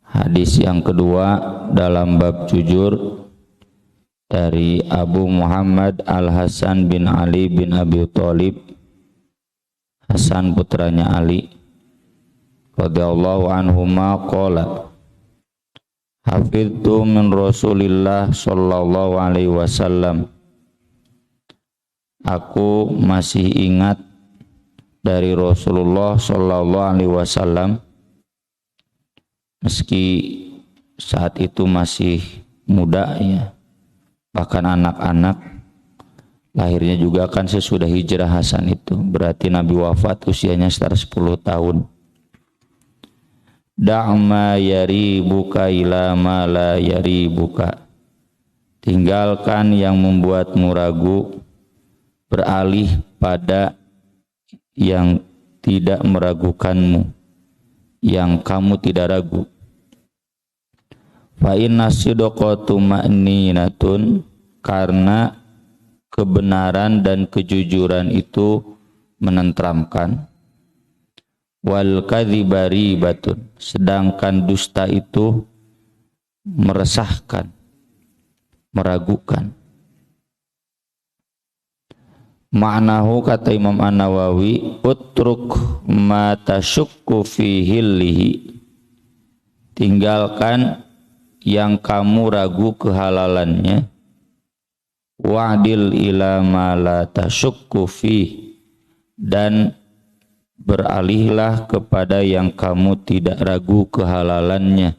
Hadis yang kedua dalam bab jujur dari Abu Muhammad Al-Hasan bin Ali bin Abi Thalib, Hasan putranya Ali radhiyallahu anhuma qala hafidtu min Rasulillah sallallahu alaihi wasallam, aku masih ingat dari Rasulullah sallallahu alaihi wasallam meski saat itu masih muda ya, bahkan anak-anak, lahirnya juga kan sesudah hijrah Hasan itu, berarti Nabi wafat usianya sekitar 10 tahun. Da'ma yaribuka ila ma la yaribuka, tinggalkan yang membuatmu ragu, beralih pada yang tidak meragukanmu, yang kamu tidak ragu. Fa inna sidqatu ma'ninatun, karena kebenaran dan kejujuran itu menenteramkan. Wal kadhiba ribatun, sedangkan dusta itu meresahkan, meragukan. Ma'nahu, kata Imam An-Nawawi, utruk ma tasyukku fi hillihi, tinggalkan yang kamu ragu kehalalannya. Wa'dil ila ma la tasyukku fi, dan beralihlah kepada yang kamu tidak ragu kehalalannya.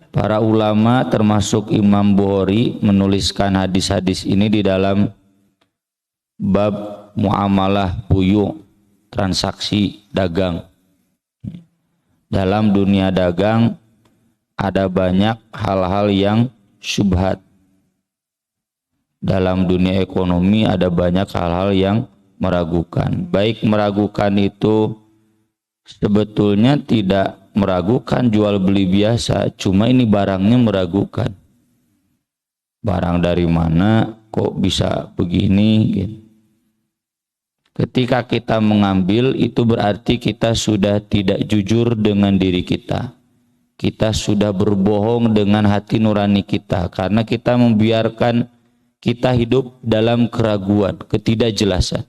Para ulama termasuk Imam Bukhari menuliskan hadis-hadis ini di dalam bab muamalah buyu, transaksi dagang. Dalam dunia dagang ada banyak hal-hal yang syubhat. Dalam dunia ekonomi ada banyak hal-hal yang meragukan. Baik meragukan itu sebetulnya tidak meragukan jual beli biasa, cuma ini barangnya meragukan. Barang dari mana kok bisa begini gitu. Ketika kita mengambil, itu berarti kita sudah tidak jujur dengan diri kita. Kita sudah berbohong dengan hati nurani kita, karena kita membiarkan kita hidup dalam keraguan, ketidakjelasan.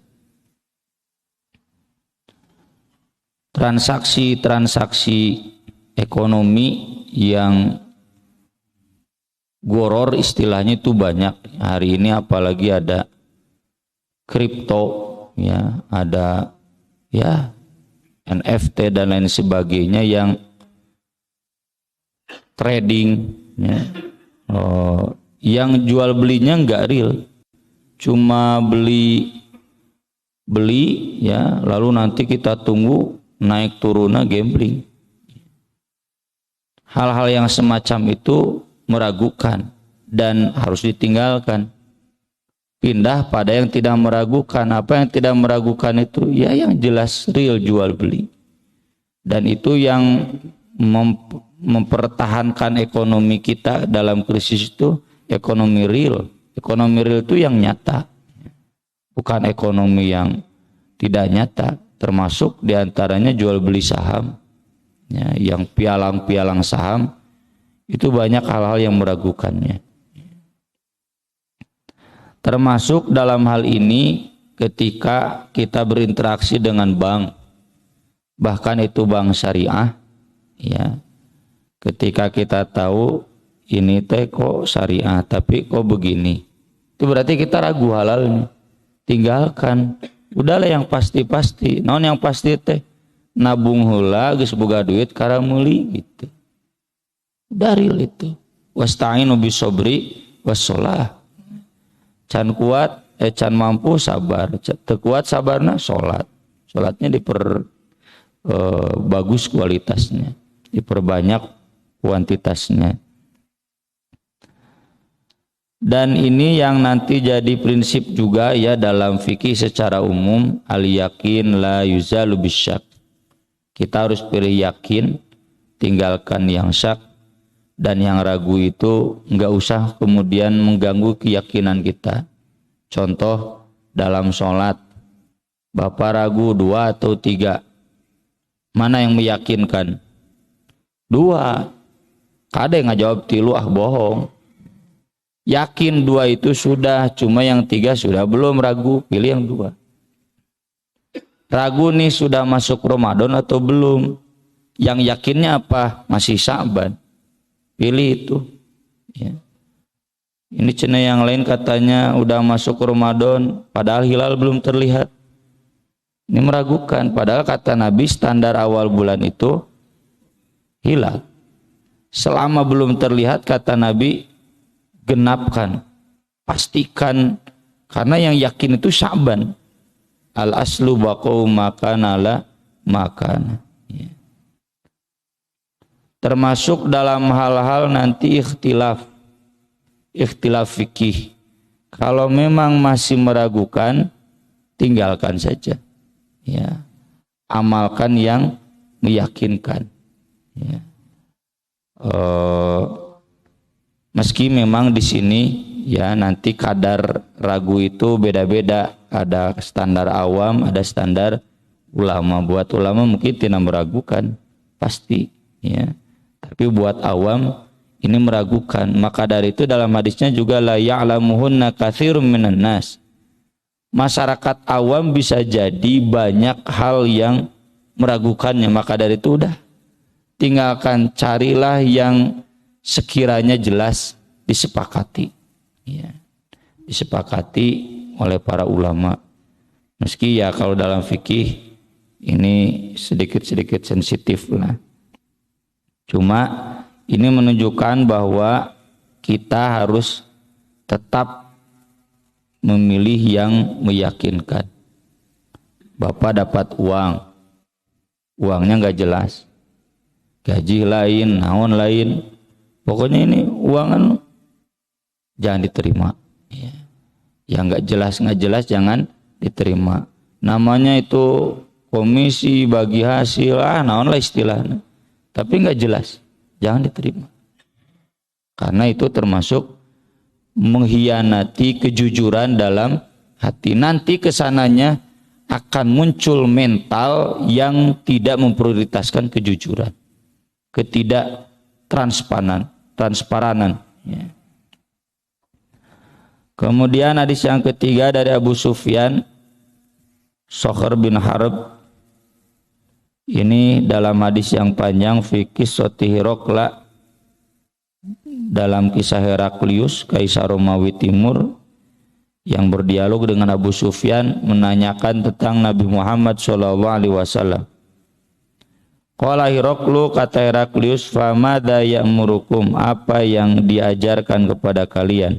Transaksi-transaksi ekonomi yang goror istilahnya itu banyak. Hari ini apalagi ada kripto, ya, ada ya NFT dan lain sebagainya yang trading, ya. Yang jual belinya enggak real, cuma beli ya, lalu nanti kita tunggu naik turunnya gambling. Hal-hal yang semacam itu meragukan dan harus ditinggalkan. Pindah pada yang tidak meragukan. Apa yang tidak meragukan itu? Ya yang jelas real jual beli. Dan itu yang mempertahankan ekonomi kita dalam krisis itu ekonomi real. Ekonomi real itu yang nyata, bukan ekonomi yang tidak nyata. Termasuk diantaranya jual beli saham, ya, yang pialang-pialang saham itu banyak hal-hal yang meragukannya. Termasuk dalam hal ini ketika kita berinteraksi dengan bank, bahkan itu bank syariah, ya, ketika kita tahu ini teh kok syariah tapi kok begini, itu berarti kita ragu halalnya. Tinggalkan. Udahlah yang pasti-pasti. Non yang pasti teh nabung heula geus boga duit kara meuli gitu. Daril itu. Wasta'inu bisobri wassalah. Can kuat can mampu sabar. Teu kuat sabarna salat. Salatnya bagus kualitasnya, diperbanyak kuantitasnya. Dan ini yang nanti jadi prinsip juga ya dalam fikih secara umum, al yakin la yuzalu bisyak. Kita harus pilih yakin, tinggalkan yang syak, dan yang ragu itu enggak usah kemudian mengganggu keyakinan kita. Contoh dalam sholat, Bapak ragu 2 atau 3, Mana yang meyakinkan? Dua. Kada yang ngajawab tilu bohong. Yakin dua itu sudah, cuma yang tiga sudah belum, ragu, pilih yang dua. Ragu nih sudah masuk Ramadan atau belum? Yang yakinnya apa? Masih Sya'ban. Pilih itu. Ya. Ini cina yang lain katanya udah masuk Ramadan, padahal hilal belum terlihat. Ini meragukan, padahal kata Nabi standar awal bulan itu hilal. Selama belum terlihat kata Nabi genapkan, pastikan, karena yang yakin itu Sya'ban. Al aslu baqau makana la makana. Ya. Termasuk dalam hal-hal nanti ikhtilaf fikih. Kalau memang masih meragukan, tinggalkan saja. Ya, amalkan yang meyakinkan. Ya. Meski memang di sini ya nanti kadar ragu itu beda-beda. Ada standar awam, ada standar ulama. Buat ulama mungkin tidak meragukan, pasti. Ya. Tapi buat awam ini meragukan. Maka dari itu dalam hadisnya juga la ya'lamuhunna katsirun minan nas. Masyarakat awam bisa jadi banyak hal yang meragukannya, maka dari itu udah tinggalkan, carilah yang sekiranya jelas disepakati, ya, disepakati oleh para ulama. Meski ya kalau dalam fikih ini sedikit-sedikit sensitif lah, cuma ini menunjukkan bahwa kita harus tetap memilih yang meyakinkan. Bapak dapat uang, uangnya nggak jelas, gaji lain, naon lain, pokoknya ini uangan jangan diterima. Ya. Yang nggak jelas jangan diterima. Namanya itu komisi bagi hasil, naon lah istilahnya, tapi nggak jelas, jangan diterima. Karena itu termasuk mengkhianati kejujuran dalam hati. Nanti kesananya akan muncul mental yang tidak memprioritaskan kejujuran, transparan. Ya. Kemudian hadis yang ketiga dari Abu Sufyan, Sokhr bin Harb. Ini dalam hadis yang panjang fi qissati Hiraqla, dalam kisah Heraklius, Kaisar Romawi Timur, yang berdialog dengan Abu Sufyan menanyakan tentang Nabi Muhammad SAW. Qala Hiraqlu, kata Heraklius, famada ya'murukum, apa yang diajarkan kepada kalian,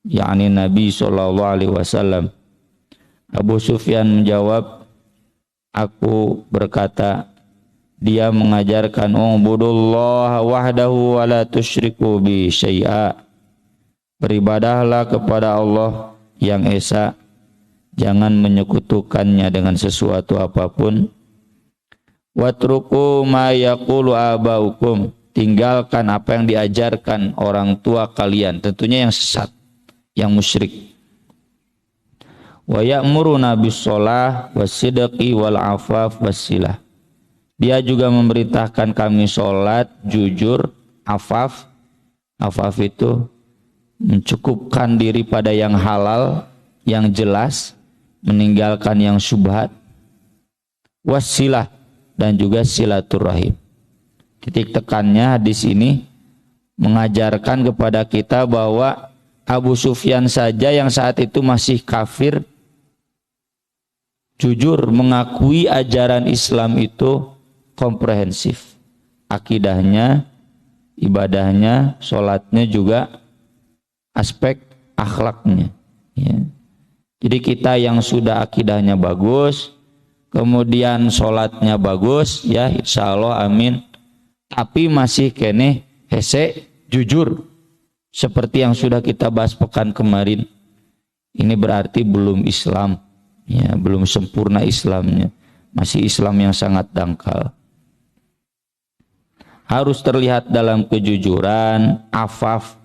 yakni Nabi SAW. Abu Sufyan menjawab, aku berkata, dia mengajarkan ubudullaha wahdahu wa la tusyriku bi syai'a. Beribadahlah kepada Allah yang esa, jangan menyekutukannya dengan sesuatu apapun. Watruku ma yaqulu abaukum, tinggalkan apa yang diajarkan orang tua kalian, tentunya yang sesat, yang musyrik. Wa ya'muruna bis shalah was-sidqi wal afaf was-silah. Dia juga memerintahkan kami sholat, jujur, afaf. Afaf itu mencukupkan diri pada yang halal, yang jelas, meninggalkan yang syubhat. Wassilah, dan juga silaturahim. Titik tekannya di sini mengajarkan kepada kita bahwa Abu Sufyan saja yang saat itu masih kafir, jujur mengakui ajaran Islam itu komprehensif, akidahnya, ibadahnya, sholatnya, juga aspek akhlaknya. Ya. Jadi kita yang sudah akidahnya bagus, kemudian sholatnya bagus, ya insya Allah amin, tapi masih kene hese jujur, seperti yang sudah kita bahas pekan kemarin, ini berarti belum Islam, ya, belum sempurna Islamnya, masih Islam yang sangat dangkal. Harus terlihat dalam kejujuran, afaf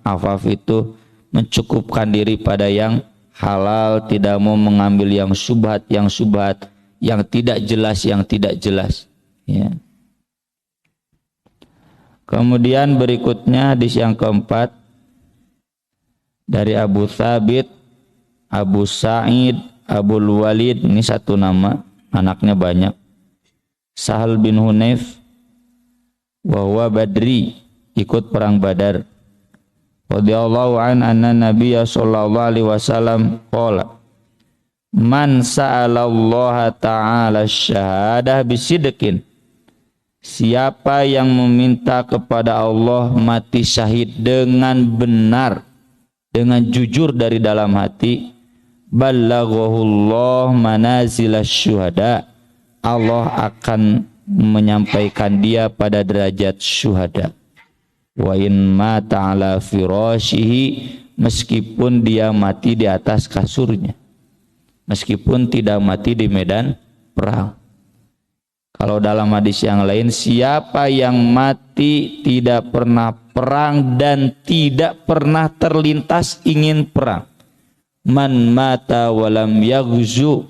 itu mencukupkan diri pada yang halal, tidak mau mengambil yang syubhat, yang tidak jelas, Ya. Kemudian berikutnya hadis yang keempat dari Abu Thabit, Abu Sa'id, Abu Walid, ini satu nama, anaknya banyak. Sahal bin Hunayf wa huwa Badri, ikut perang Badar. Radhiyallahu anna Nabiyya sallallahu alaihi wasallam qala man sa'alallaha ta'ala syahadah bisidqin, siapa yang meminta kepada Allah mati syahid dengan benar, dengan jujur dari dalam hati, ballaghahullah manazilash syuhada, Allah akan menyampaikan dia pada derajat syuhada. Wa in mata ala firashihi, meskipun dia mati di atas kasurnya, meskipun tidak mati di medan perang. Kalau dalam hadis yang lain, siapa yang mati tidak pernah perang dan tidak pernah terlintas ingin perang, man mata walam yaghzu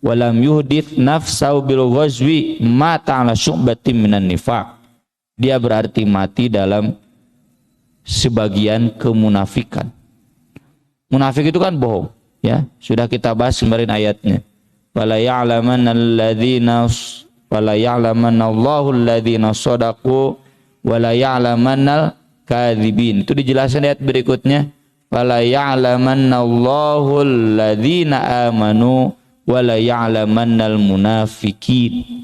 walam yuhdith nafsahu bil ghazwi mata ala syu'batin minan nifaq, dia berarti mati dalam sebagian kemunafikan. Munafik itu kan bohong, ya, sudah kita bahas kemarin ayatnya. Wala ya'lamanna Allahu alladhina shadaqu wala ya'lamannal kadzibin. Itu dijelaskan ayat berikutnya. Wala ya'lamanna Allahu alladhina amanu wala ya'lamannal munafiqin.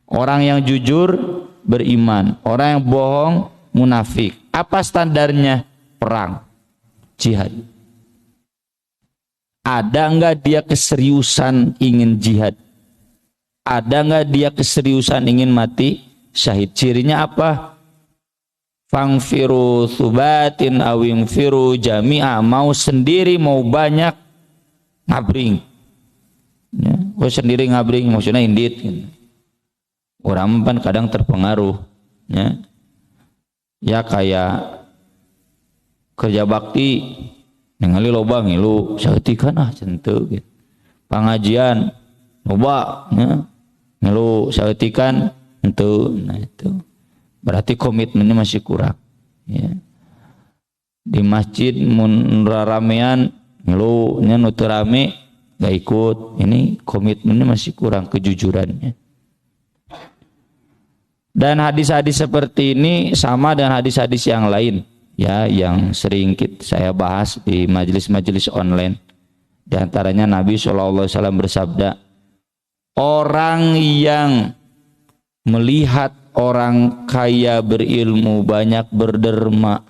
Orang yang jujur beriman, orang yang bohong munafik. Apa standarnya? Perang, jihad. Ada enggak dia keseriusan ingin jihad? Ada enggak dia keseriusan ingin mati syahid? Cirinya apa? Fangfiru thubatin awingfiru jami'a, mau sendiri mau banyak ngabring. Ya, sendiri ngabring maksudnya indit. Orang kan kadang terpengaruh, ya. Ya kayak kerja bakti ningali loba ngilu saeutik ah centeu gitu. Pengajian loba nya ngilu saeutikan henteu. Nah itu berarti komitmennya masih kurang, ya. Di masjid mun ramean ngilu nya nu teu rame gak ikut, ini komitmennya masih kurang, kejujurannya. Dan hadis-hadis seperti ini sama dengan hadis-hadis yang lain, ya, yang sering saya bahas di majelis-majelis online. Di antaranya Nabi SAW bersabda, orang yang melihat orang kaya berilmu, banyak berderma,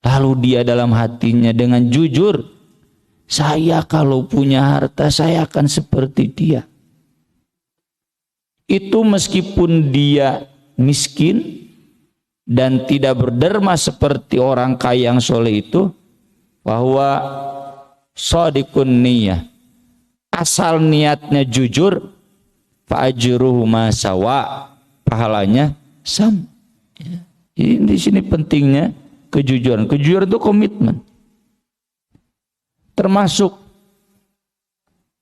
lalu dia dalam hatinya dengan jujur, saya kalau punya harta saya akan seperti dia. Itu meskipun dia miskin dan tidak berderma seperti orang kaya yang soleh itu, bahwa shadiqun niyah, asal niatnya jujur, fa ajruhu ma sawa, pahalanya sama. Jadi di sini pentingnya kejujuran. Kejujuran itu komitmen. Termasuk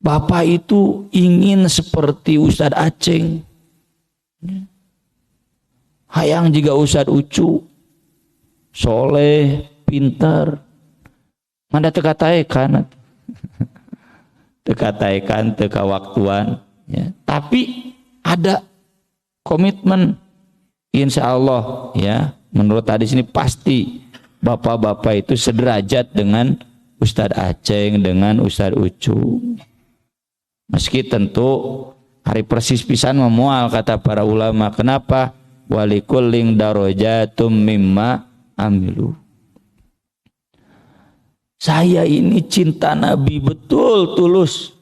Bapak itu ingin seperti Ustadz Aceng, hayang juga Ustadz Ucu, soleh, pintar, mana teka taekan, teka taekan, teka waktuan, ya. Tapi ada komitmen, insya Allah, ya. Menurut hadis ini pasti bapak-bapak itu sederajat dengan Ustadz Aceng, dengan Ustadz Ucu. Meski tentu hari persis pisan memual kata para ulama. Kenapa? Walikulling darajatum mimma amilu. Saya ini cinta Nabi betul tulus.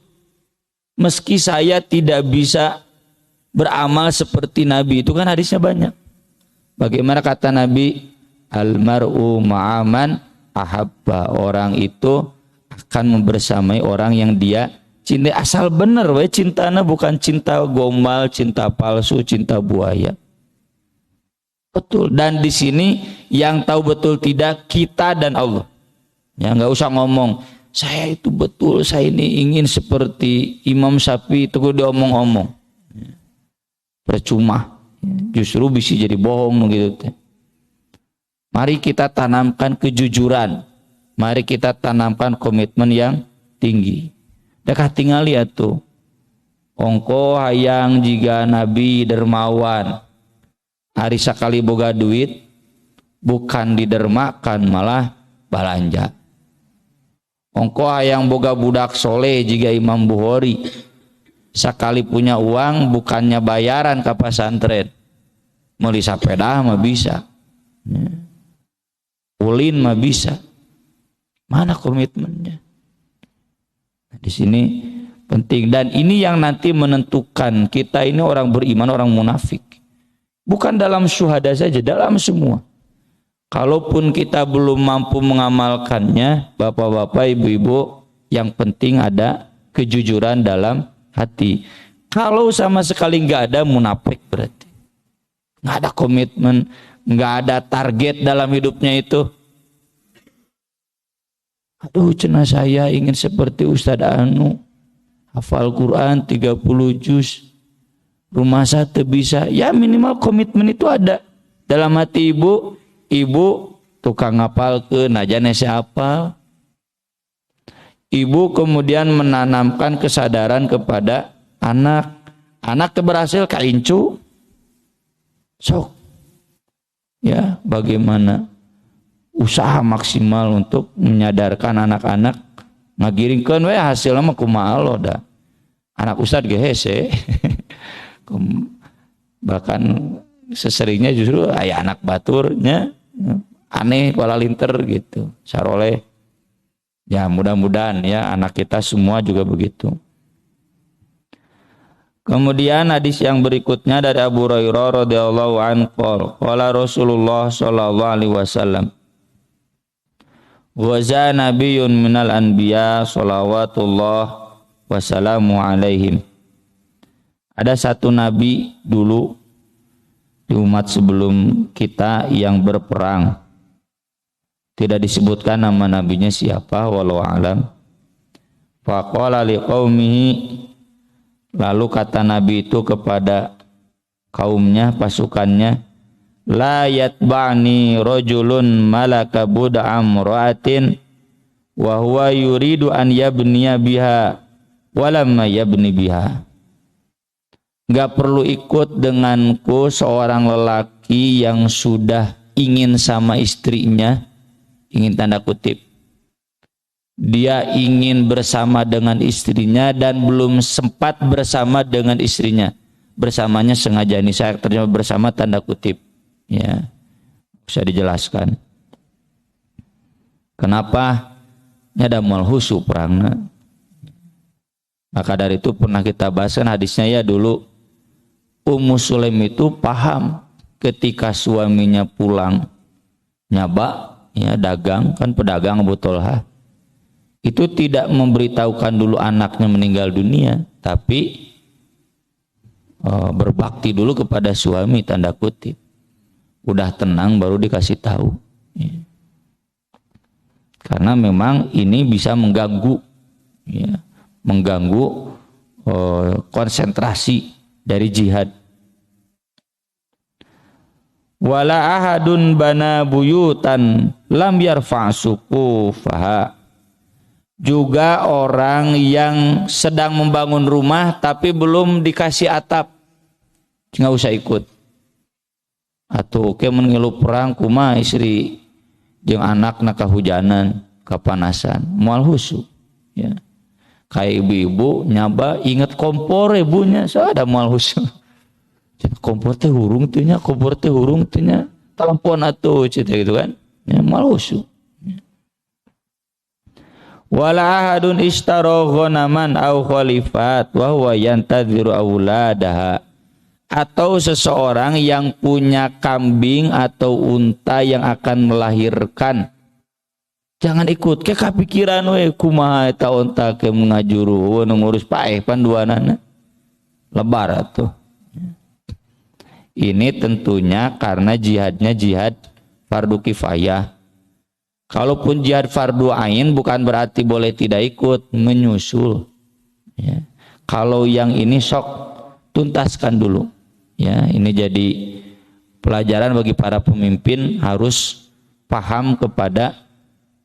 Meski saya tidak bisa beramal seperti Nabi, itu kan hadisnya banyak. Bagaimana kata Nabi? Almar'u ma'aman ahabba, orang itu akan membersamai orang yang dia cinta. Asal bener we cintana, bukan cinta gombal, cinta palsu, cinta buaya. Betul. Dan di sini yang tahu betul tidak kita dan Allah. Ya, nggak usah ngomong saya itu betul, saya ini ingin seperti Imam Syafi'i, itu diomong-omong. percuma, justru bisa jadi bohong gitu. Mari kita tanamkan kejujuran, mari kita tanamkan komitmen yang tinggi. Dah tinggal lihat tuh, ongko hayang jika Nabi dermawan, hari sekali boga duit, bukan didermakan malah balanja. Ongko hayang boga budak soleh jika Imam Bukhari, sekali punya uang bukannya bayaran ke pesantren, meuli sepeda mah bisa, ulin mah bisa. Mana komitmennya? Nah, di sini penting, dan ini yang nanti menentukan kita ini orang beriman, orang munafik. Bukan dalam syuhada saja, dalam semua. Kalaupun kita belum mampu mengamalkannya, bapak-bapak, ibu-ibu, yang penting ada kejujuran dalam hati. Kalau sama sekali nggak ada, munafik berarti. Nggak ada komitmen, nggak ada target dalam hidupnya itu. Aduh, cenah saya ingin seperti Ustadz Anu, hafal Quran 30 juz, rumah saya bisa. Ya minimal komitmen itu ada dalam hati ibu. Ibu tukang ngapal ke najane siapa. Ibu kemudian menanamkan kesadaran kepada anak. Anak berhasil kaincu. Sok. Ya, bagaimana usaha maksimal untuk menyadarkan anak-anak ngagiringkeun we hasilna mah kumaha lo da. Anak ustad ge hese. Bahkan seseringnya justru aya anak baturnya aneh pola linter gitu, saroleh. Ya mudah-mudahan ya anak kita semua juga begitu. Kemudian hadis yang berikutnya dari Abu Hurairah radhiyallahu anhu qala Rasulullah sallallahu alaihi wasallam wa za nabiyyun minal anbiya shalawatullah wassalamu alaihim. Ada satu nabi dulu di umat sebelum kita yang berperang, tidak disebutkan nama nabinya siapa, walau alam. Faqala liqaumihi, lalu kata nabi itu kepada kaumnya, pasukannya, la yatba'ni rajulun malaka bud'am ra'atin wa huwa yuridu an yabniya biha walamma yabni biha. Gak perlu ikut denganku seorang lelaki yang sudah ingin sama istrinya, ingin tanda kutip, dia ingin bersama dengan istrinya dan belum sempat bersama dengan istrinya. Bersamanya sengaja, ini saya terjemah bersama tanda kutip, ya bisa dijelaskan. Kenapa? Ada malhusu perangna. Maka dari itu pernah kita bahaskan hadisnya ya dulu. Ummu Sulaim itu paham ketika suaminya pulang nyaba, ya dagang, kan pedagang Abu Tolha, itu tidak memberitahukan dulu anaknya meninggal dunia, tapi berbakti dulu kepada suami, tanda kutip. Udah tenang baru dikasih tahu, ya. Karena memang ini bisa mengganggu, ya, mengganggu konsentrasi dari jihad. Wala ahadun bana buyutan lam yarfa suqufaha. Juga orang yang sedang membangun rumah tapi belum dikasih atap, nggak usah ikut. Atau ke mengilu perang kuma istri jeung anak nak kahujanan, kapanasan, moal husu, ya. Kayak ibu-ibu nyaba inget kompor ibunya, ada moal husu. Kompor teh hurung teh nya, kompor teh hurung teh nya, telepon atuh cerita gitu kan. Ya moal husu. Wala ahadun ishtara ghanaman aw khalifat wa huwa yantadziru auladaha. Atau seseorang yang punya kambing atau unta yang akan melahirkan, jangan ikut ke kapikiran we kumaha eta unta ke ngajuru ngurus paeh panduanana lebar atuh. Ini tentunya karena jihadnya jihad fardu kifayah. Kalaupun jihad fardu ain bukan berarti boleh tidak ikut, menyusul, ya. Kalau yang ini sok tuntaskan dulu, Ya, ini jadi pelajaran bagi para pemimpin, harus paham kepada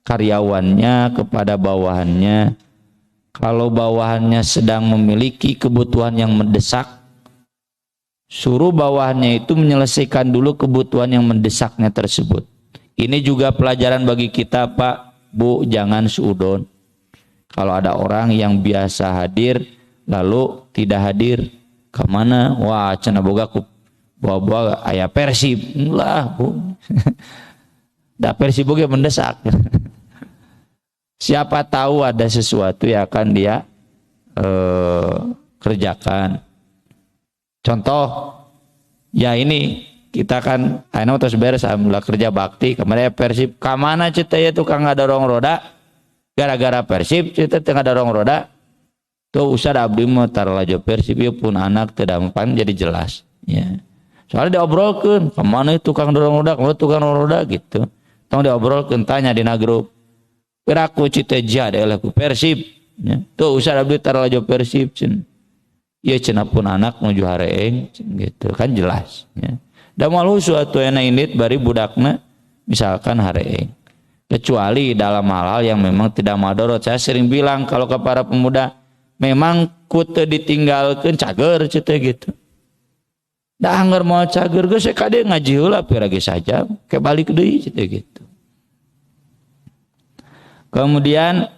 karyawannya, kepada bawahannya. Kalau bawahannya sedang memiliki kebutuhan yang mendesak, suruh bawahannya itu menyelesaikan dulu kebutuhan yang mendesaknya tersebut. Ini juga pelajaran bagi kita, Pak, Bu, jangan suudon. Kalau ada orang yang biasa hadir lalu tidak hadir, kemana? Wah, cenah boga ku bawa aya Persib lah, Bu. Da Persib boga mendesak. Siapa tahu ada sesuatu yang akan dia kerjakan. Contoh, ya ini kita kan ayeuna terus beres alhamdulillah kerja bakti, kemarin Persib ka mana cita ya tukang ngadorong roda, gara-gara Persib cita teu ngadorong roda. Tuh usah abdi mah taralajo Persib ya pun anak teu dampan jadi jelas ya. Soalnya diobrolkeun, ka mana tukang dorong roda, ka tukang dorong roda gitu. Tong diobrolkeun, tanya dina grup. Piraku cita jade lah ku Persib ya. Tuh usah abdi taralajo Persib cen. Ya cenah pun anak menuju hareeng gitu kan jelas ya. Da malu suatu ena indit bari budakna misalkan hareeng. Kecuali dalam hal-hal yang memang tidak madorot. Saya sering bilang kalau ke para pemuda, memang kutu ditinggalkan cager cete gitu. Da anggar mau cager geus kade ngaji heula pirage saja ke balik deui cete gitu. Kemudian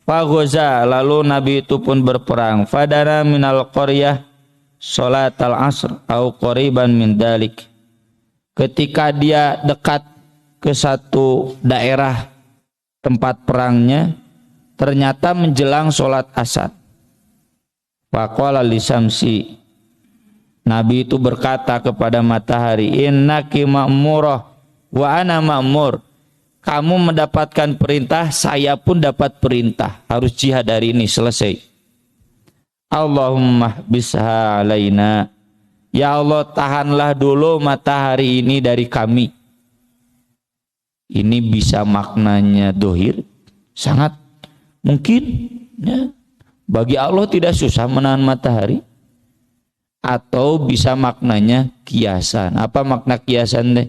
Fagoza, lalu Nabi itu pun berperang. Fadara minal qaryah salat al-asr au qoriban min dalik. Ketika dia dekat ke satu daerah tempat perangnya, ternyata menjelang salat asar. Faqala lisamsi, Nabi itu berkata kepada matahari, innaki ma'murah wa ana ma'mur. Kamu mendapatkan perintah, saya pun dapat perintah. Harus jihad hari ini selesai. Allahumma bisha alaina. Ya Allah, tahanlah dulu matahari ini dari kami. Ini bisa maknanya dohir, sangat mungkin ya. Bagi Allah tidak susah menahan matahari. Atau bisa maknanya kiasan. Apa makna kiasan deh?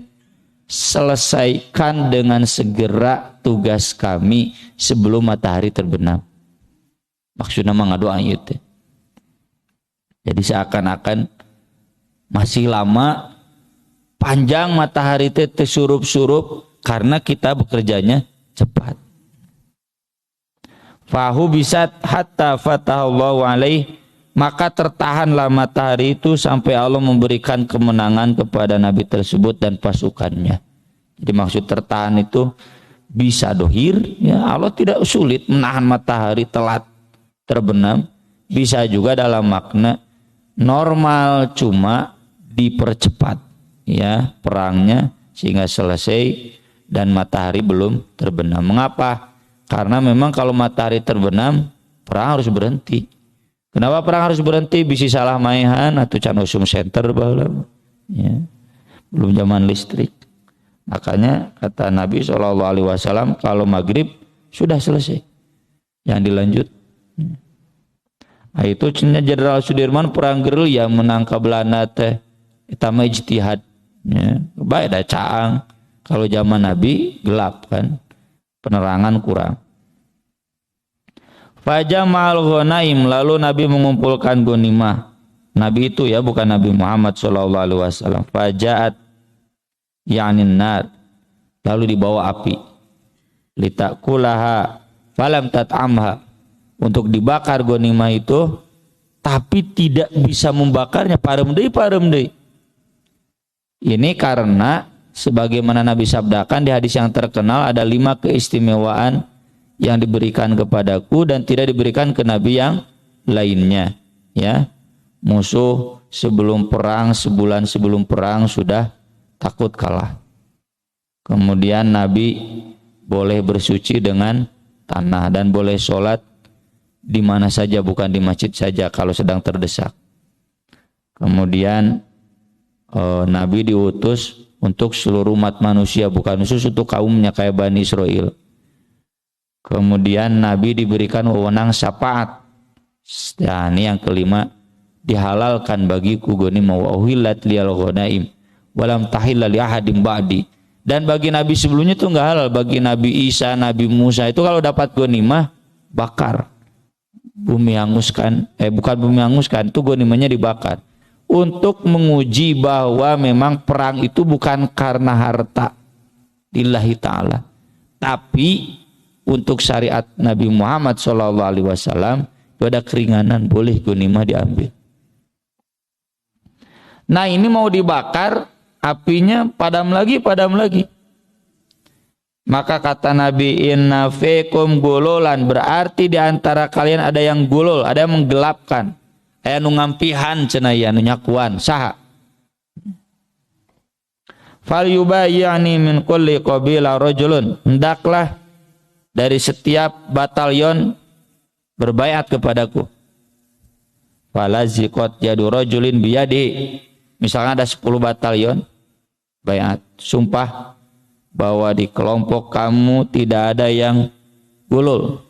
Selesaikan dengan segera tugas kami sebelum matahari terbenam. Maksudnya mengadoa itu. Jadi seakan-akan masih lama, panjang matahari itu tersurup-surup karena kita bekerjanya cepat. Fahu bisat hatta fatahallahu alaih, maka tertahanlah matahari itu sampai Allah memberikan kemenangan kepada Nabi tersebut dan pasukannya. Jadi maksud tertahan itu bisa dohir, ya Allah tidak sulit menahan matahari telat terbenam. Bisa juga dalam makna normal, cuma dipercepat ya perangnya sehingga selesai dan matahari belum terbenam. Mengapa? Karena memang kalau matahari terbenam, perang harus berhenti. Kenapa perang harus berhenti? Bisi salah maihan atau can usum center baheula ya. Belum zaman listrik. Makanya kata Nabi SAW, kalau maghrib sudah selesai, yang dilanjut. Nah, itu cenah Jenderal Sudirman perang gerilya menangkap Belanda teh eta mah ijtihad ya. Bae da caang. Kalau zaman Nabi gelap kan, penerangan kurang. Fajama'al ghanaim, lalu Nabi mengumpulkan ghanimah. Nabi itu ya, bukan Nabi Muhammad SAW. Faja'at ya'nin nar, lalu dibawa api. Litakulaha falam tat'amha, untuk dibakar ghanimah itu, tapi tidak bisa membakarnya. Parem deui. Ini karena sebagaimana Nabi sabdakan di hadis yang terkenal, ada 5 keistimewaan yang diberikan kepadaku dan tidak diberikan ke nabi yang lainnya ya. Musuh sebelum perang, sebulan sebelum perang sudah takut kalah. Kemudian Nabi boleh bersuci dengan tanah dan boleh sholat di mana saja, bukan di masjid saja kalau sedang terdesak. Kemudian Nabi diutus untuk seluruh umat manusia, bukan khusus untuk kaumnya kayak Bani Israel. Kemudian Nabi diberikan wewenang syafaat. Nah, ini yang kelima, dihalalkan bagiku ghanimah wa uhillat liyal ghanaim walam tahilla li ahadin ba'di. Dan bagi nabi sebelumnya itu enggak halal. Bagi Nabi Isa, Nabi Musa itu kalau dapat ghanimah bakar. Bumi hanguskan, bukan bumi hanguskan, itu ghanimahnya dibakar. Untuk menguji bahwa memang perang itu bukan karena harta lillahi ta'ala, tapi untuk syariat Nabi Muhammad SAW itu ada keringanan, boleh ghanimah diambil. Nah ini mau dibakar, apinya padam lagi. Maka kata Nabi, inna fikum gululan, berarti di antara kalian ada yang gulul, ada yang menggelapkan, aya nu ngampihan cenah ya nu nyakuan saha. Fal yubayyani min kulli qabila rajulun, hendaklah dari setiap batalion berbaiat kepadaku. Falaziqat yadu rajulin biyadi, misalnya ada 10 batalion baiat, sumpah bahwa di kelompok kamu tidak ada yang gulul.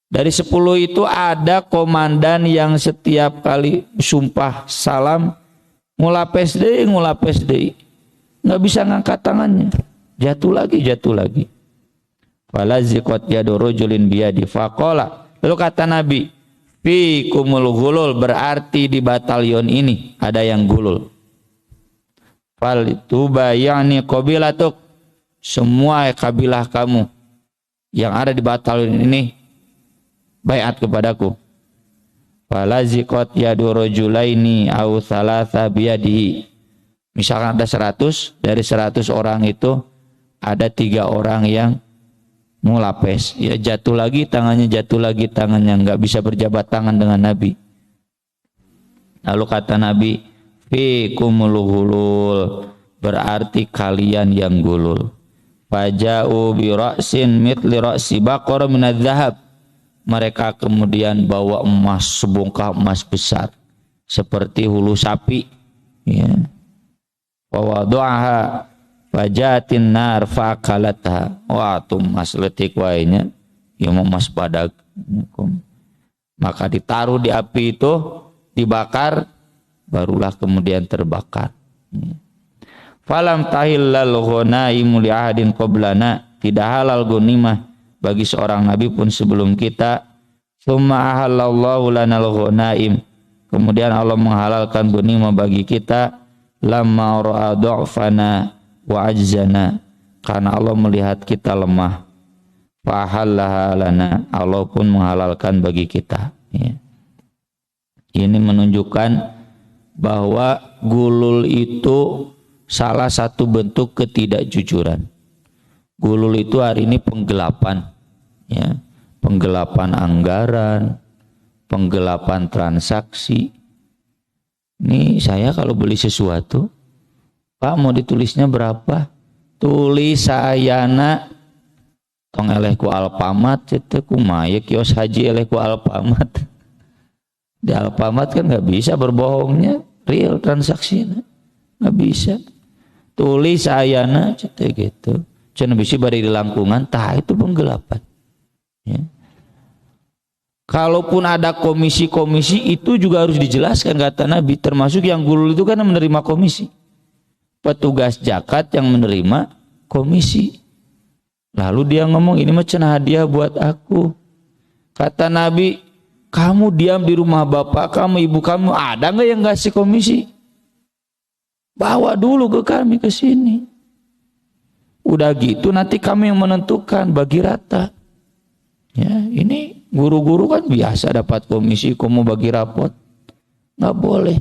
Dari 10 itu ada komandan yang setiap kali sumpah salam ngulapes deui, nggak bisa ngangkat tangannya, jatuh lagi. Falaziqat yadu rajulin biyadi faqala, lalu kata Nabi, fi kumul gulul, berarti di batalion ini ada yang gulul. Fal tubayani qabilatuk, semua kabilah kamu yang ada di batalion ini baiat kepadaku. Falaziqat yadu rajulaini aw thalatha biyadihi, misalkan ada 100, dari 100 orang itu ada 3 orang yang mulapes, ya jatuh lagi tangannya, nggak bisa berjabat tangan dengan Nabi. Lalu kata Nabi, fi kumul gulul, berarti kalian yang gulul. Faja'u bi ra'sin mithli ra'si baqarah min adz-dzahab, mereka kemudian bawa emas, sebongkah emas besar seperti hulu sapi, ya. Wa wada'aha fajatin nar fakalatha, wah tuh emas letik wainya ya emas badag, maka ditaruh di api itu, dibakar, barulah kemudian terbakar. Falam tahillal ghanaimu li ahadin qablana, tidak halal ghanimah bagi seorang nabi pun sebelum kita. Tsumma ahallallahu lanal ghanaim, kemudian Allah menghalalkan ghanimah bagi kita. Lamma ra'a du'fana wa ajzana, karena Allah melihat kita lemah. Fa halaha lana, Allah pun menghalalkan bagi kita, ya. Ini menunjukkan bahwa gulul itu salah satu bentuk ketidakjujuran. Gulul itu hari ini penggelapan, ya, penggelapan anggaran, penggelapan transaksi. Ini saya kalau beli sesuatu, Pak mau ditulisnya berapa? Tulis sayana tong eleh ku Alfamart, cetek kumaha kios haji eleh ku Alfamart. Di Alfamart kan nggak bisa berbohongnya, real transaksinya nggak bisa. Tulis sayana cetek gitu, cenah bisi bari di langkungan, tah itu penggelapan, ya. Kalaupun ada komisi-komisi itu juga harus dijelaskan kata Nabi, termasuk yang gulul itu kan menerima komisi, petugas zakat yang menerima komisi. Lalu dia ngomong, ini mah cenah hadiah buat aku. Kata Nabi, kamu diam di rumah bapak kamu, ibu kamu, ada nggak yang ngasih komisi? Bawa dulu ke kami ke sini. Udah gitu nanti kami yang menentukan, bagi rata. Ya, ini guru-guru kan biasa dapat komisi, kamu bagi rapot, nggak boleh.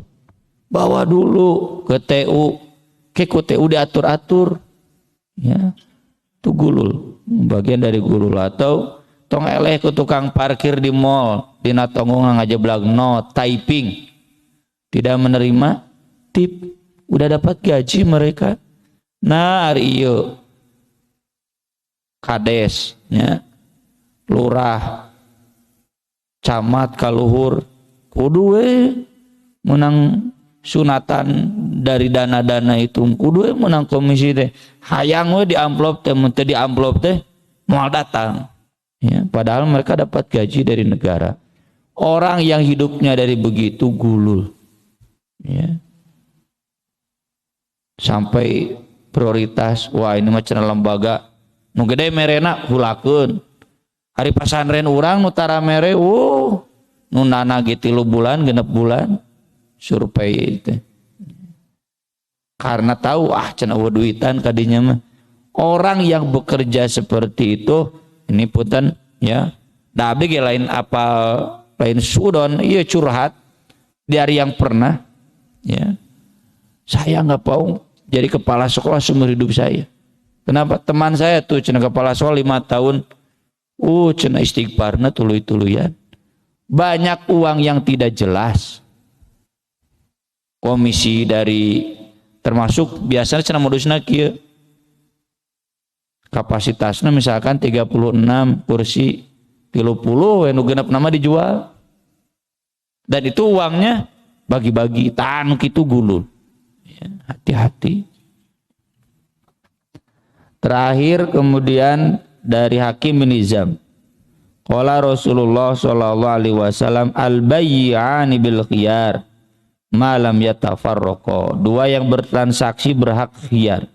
Bawa dulu ke TU, ke TU diatur-atur, ya, itu gulul, bagian dari gulul. Atau tong eleh ke tukang parkir di mall, di natongong ngajeblak no typing, tidak menerima tip, udah dapat gaji mereka. Nah, iyo kades, ya, lurah, camat, kaluhur, kudu menang sunatan dari dana-dana itu, kudu menang komisi teh. Hayang di amplop teh, menteri di amplop teh mau datang. Ya, padahal mereka dapat gaji dari negara. Orang yang hidupnya dari begitu gulul, ya, sampai prioritas, wah ini macam lembaga nu gede merena hulakeun. Hari pasantren urang nu tara mere, nu nana gitu 3 bulan 6 bulan survei itu. Karena tahu cenah duitan kadinya mah. Orang yang bekerja seperti itu ini punten ya. Da abdi ge lain apal lain sudon, iya curhat dari yang pernah ya. Saya nggak mau jadi kepala sekolah seumur hidup saya. Kenapa? Teman saya tuh cenah kepala sekolah 5 tahun. Cenah istighfarna tuluy-tuluyan. Banyak uang yang tidak jelas. Komisi dari termasuk biasanya cenah modusna kieu. Kapasitasnya misalkan 36 kursi 30 anu genep nama dijual. Dan itu uangnya bagi-bagi tanu kitu gulul. Ya, hati-hati. Terakhir kemudian dari Hakim bin Hizam. Qala Rasulullah sallallahu alaihi wasallam al-bayyi'ani bil khiyar ma lam yatafarraqa. Dua yang bertransaksi berhak khiyar.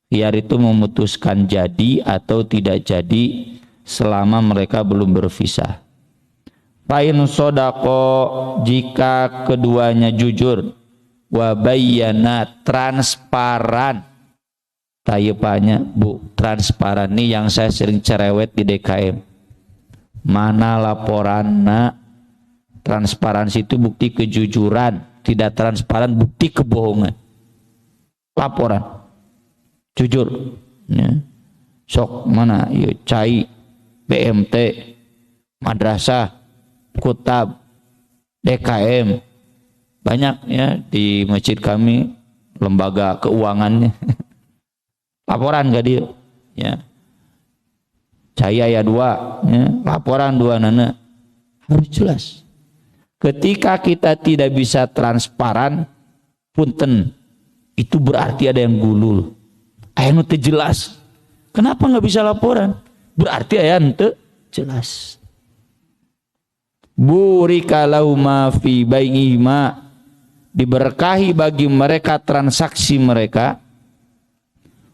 Khiyar itu memutuskan jadi atau tidak jadi selama mereka belum berpisah. Fa'in sodako jika keduanya jujur, wabayana transparan, tayepanya bu transparan nih yang saya sering cerewet di DKM. Mana laporanna transparansi itu bukti kejujuran, tidak transparan bukti kebohongan. Laporan jujur, ya. Sok mana, ya, CAI, BMT, madrasah, kutab, DKM, banyak ya di masjid kami lembaga keuangannya. Laporan gak dia, ya. CAI ayat 2, ya. Laporan 2 nana harus jelas. Ketika kita tidak bisa transparan, punten, itu berarti ada yang gulul. Aya nu teu jelas. Kenapa nggak bisa laporan? Berarti aya nu teu jelas. Burika lauma fi bai'ihima, diberkahi bagi mereka transaksi mereka.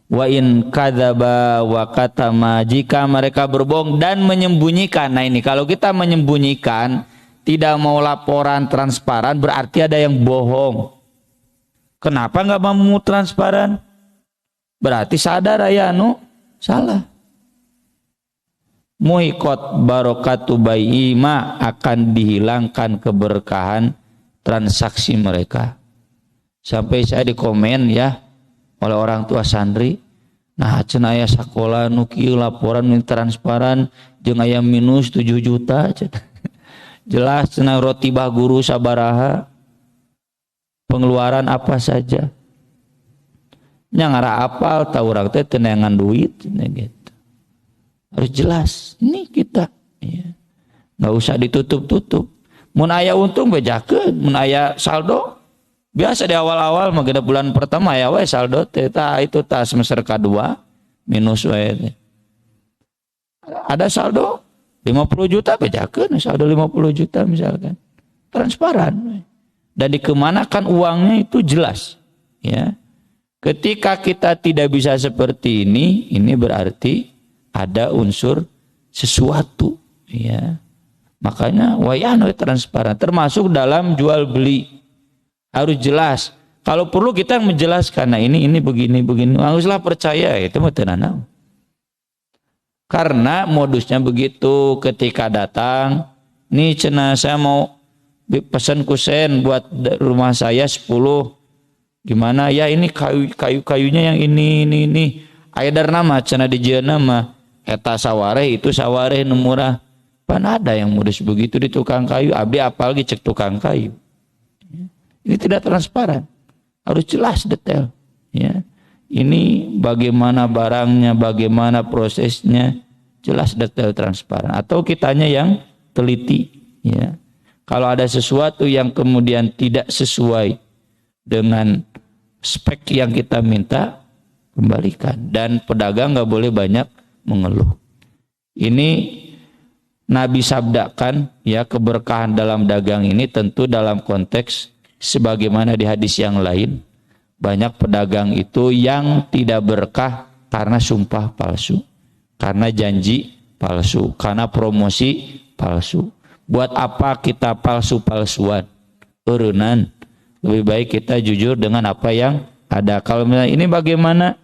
Wa in kadzaba wa katama, jika mereka berbohong dan menyembunyikan. Nah ini kalau kita menyembunyikan, tidak mau laporan transparan, berarti ada yang bohong. Kenapa nggak mau transparan? Berarti sadar aya anu salah. Muhiqat barokatu bai'ima, akan dihilangkan keberkahan transaksi mereka. Sampai saya dikomen ya oleh orang tua santri, nah cenah aya sakola nu kieu laporan nu transparan jeung aya minus 7 juta. Jelas cenah rotibah guru sabaraha, pengeluaran apa saja. Nya ngara apal tahu urang teh teu neangan duit gitu. Harus jelas ini kita ya. Enggak usah ditutup-tutup. Mun aya untung bejakeun, mun aya saldo biasa di awal-awal mah bulan pertama ya we saldo teh itu semester kedua minus we. Ada saldo 50 juta bejakeun, saldo 50 juta misalkan. Transparan. Dan dikemanakan uangnya itu jelas ya. Ketika kita tidak bisa seperti ini berarti ada unsur sesuatu ya. Makanya wayah transparan, termasuk dalam jual beli harus jelas. Kalau perlu kita menjelaskan, nah ini begini, haruslah percaya, itu mah tenang. Karena modusnya begitu, ketika datang, nih cenah saya mau pesan kusen buat rumah saya 10. Gimana ya ini kayu-kayunya yang ini. Aidar nama cenah dijieun nama eta sawareh itu sawareh nu murah. Pan ada yang modus begitu di tukang kayu, abdi apalagi cek tukang kayu. Ini tidak transparan. Harus jelas detail ya. Ini bagaimana barangnya, bagaimana prosesnya, jelas detail transparan. Atau kitanya yang teliti ya. Kalau ada sesuatu yang kemudian tidak sesuai dengan spek yang kita minta, kembalikan. Dan pedagang nggak boleh banyak mengeluh. Ini Nabi sabdakan ya keberkahan dalam dagang ini tentu dalam konteks sebagaimana di hadis yang lain, banyak pedagang itu yang tidak berkah karena sumpah palsu, karena janji palsu, karena promosi palsu. Buat apa kita palsu-palsuan? Urunan. Lebih baik kita jujur dengan apa yang ada. Kalau misalnya ini bagaimana?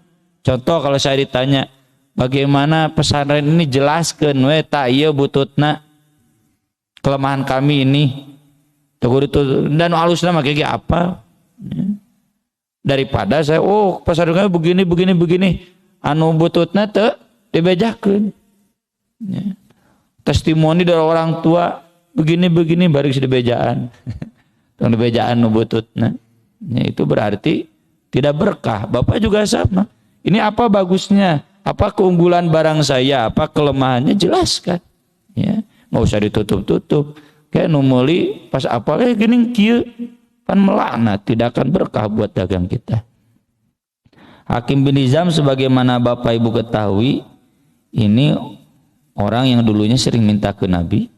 Contoh kalau saya ditanya, bagaimana pesantren ini jelaskan we tak ieu bututna kelemahan kami ini. Dan alusna make ge apa? Daripada saya pesantren kami begini anu bututna teu dibejakeun. Testimoni dari orang tua begini baru dibejaan. Tong dibejaan nu bututna. Ya, itu berarti tidak berkah. Bapak juga sama. Ini apa bagusnya? Apa keunggulan barang saya? Apa kelemahannya? Jelaskan. Ya, nggak usah ditutup-tutup. Kayak nu meuli pas apa gini kieu pan melaknat, tidak akan berkah buat dagang kita. Hakim bin Hizam sebagaimana Bapak Ibu ketahui, ini orang yang dulunya sering minta ke Nabi.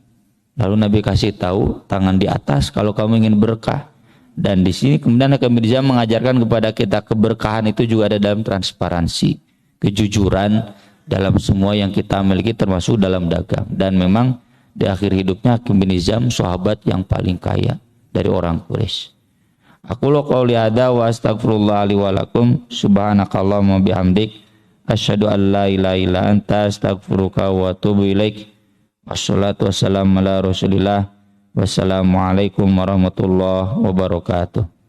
Lalu Nabi kasih tahu tangan di atas kalau kamu ingin berkah. Dan di sini kemudian Hakim bin Hizam mengajarkan kepada kita keberkahan itu juga ada dalam transparansi, kejujuran dalam semua yang kita miliki termasuk dalam dagang. Dan memang di akhir hidupnya Hakim bin Hizam sahabat yang paling kaya dari orang Quraisy. Aku qouli hadza wa astaghfirullah li wa lakum subhanakallahumma bihamdik asyhadu an la ilaha illa anta astaghfiruka wa atubu ilaik. Wassalatu wassalamu ala Rasulillah. Wassalamualaikum warahmatullahi wabarakatuh.